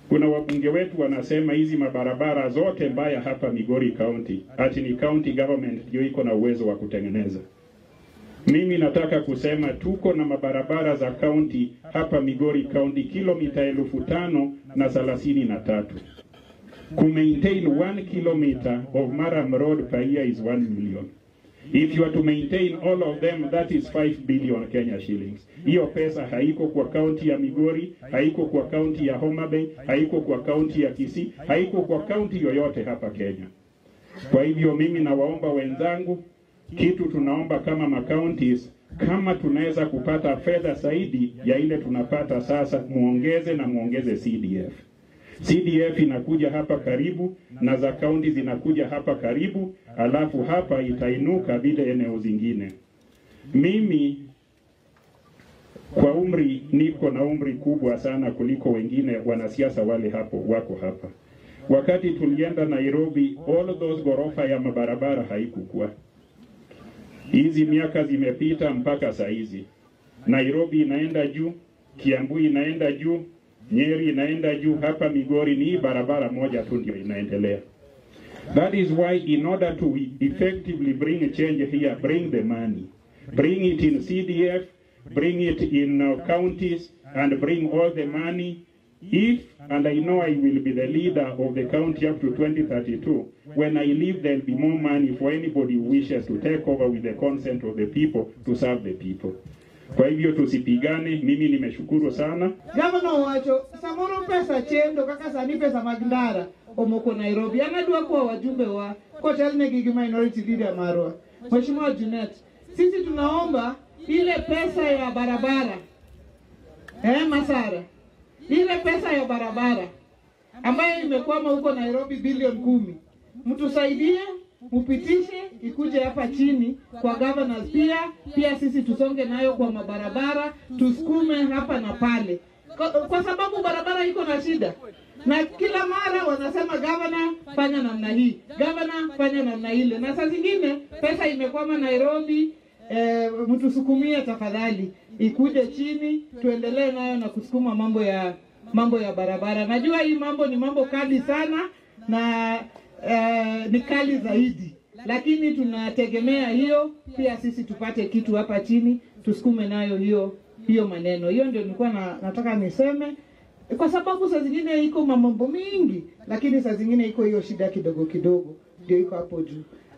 Kuna wabunge wetu wanasema hizi mabarabara zote mbaya hapa Migori County ati ni county government ndio iko na uwezo wa kutengeneza. Mimi nataka kusema tuko na mabarabara za county hapa Migori County kilomita 5,033. To maintain 1 kilometer of Maram Road per year is 1 million. If you are to maintain all of them, that is 5 billion Kenya shillings. Hiyo pesa haiko kwa county ya Migori, haiko kwa county ya Homa Bay, haiko kwa county ya Kisii, haiko kwa county yoyote hapa Kenya. Kwa hivyo mimi nawaomba wenzangu, kitu tunaomba kama ma-counties, kama tunaweza kupata fedha zaidi ya ile tunapata sasa, muongeze CDF. CDF inakuja hapa karibu na za county zinakuja hapa karibu, alafu hapa itainuka vile eneo zingine. Mimi kwa umri niko na umri kubwa sana kuliko wengine wanasiasa wale hapo wako hapa. Wakati tulienda Nairobi, all those gorofa ya mabarabara haikukua. Hizi miaka zimepita mpaka saa hizi. Nairobi inaenda juu, Kiambu inaenda juu, Nyeri inaenda juu, hapa Migori ni barabara moja tu ndio inaendelea. That is why in order to effectively bring a change here, bring the money. Bring it in CDF, bring it in counties, and bring all the money. If, and I know I will be the leader of the county up to 2032, when I leave there will be more money for anybody who wishes to take over with the consent of the people to serve the people. Kwa hivyo tusipigane, mimi nimeshukuru sana. Gavana wacho, samoro pesa chendo kaka sani pesa magndara omoko Nairobi. Anadua kuwa wajumbe wa Hotel Negigi Minority Leader Marwa. Mheshimiwa Junet, sisi tunaomba ile pesa ya barabara. Masara. Ile pesa ya barabara ambayo imekwama huko Nairobi bilioni 10. Mtusaidie, upitishe ikuje hapa chini kwa governors pia sisi tusonge nayo kwa mabarabara, tusukume hapa na pale. Kwa sababu barabara iko na shida. Na kila mara wanasema governor fanya namna hii, governor fanya namna ile. Na saa zingine pesa imekwama Nairobi, mtusukumie tafadhali ikuje chini tuendelee nayo na kusukuma mambo ya barabara. Najua hii mambo ni mambo kali sana na ni kali zaidi, lakini tunategemea hiyo pia sisi tupate kitu hapa chini tusukume nayo hiyo maneno. Hiyo ndio nilikuwa nataka niseme, kwa sababu saa zingine iko mambo mingi, lakini saa zingine iko hiyo shida kidogo ndio iko hapo juu.